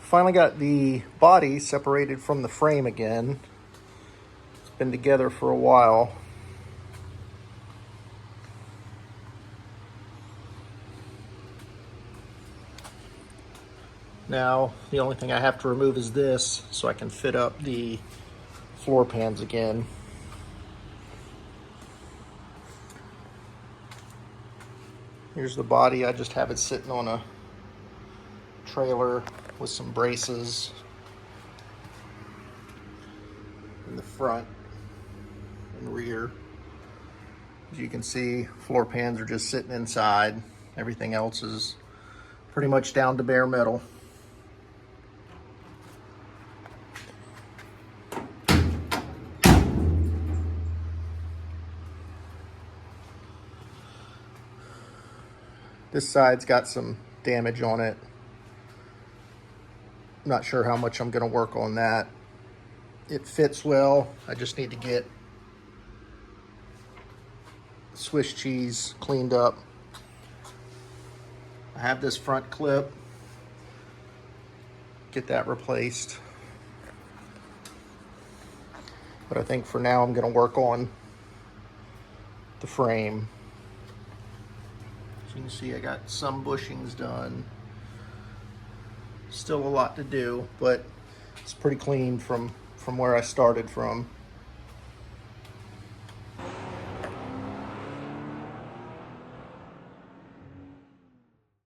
Finally got the body separated from the frame again. It's been together for a while. Now, the only thing I have to remove is this so I can fit up the floor pans again. Here's the body. I just have it sitting on a trailer with some braces in the front and rear. As you can see, floor pans are just sitting inside. Everything else is pretty much down to bare metal. This side's got some damage on it. Not sure how much I'm going to work on that. It fits well. I just need to get Swiss cheese cleaned up. I have this front clip. Get that replaced. But I think for now I'm going to work on the frame. As you can see, I got some bushings done. Still a lot to do, but it's pretty clean from where I started from.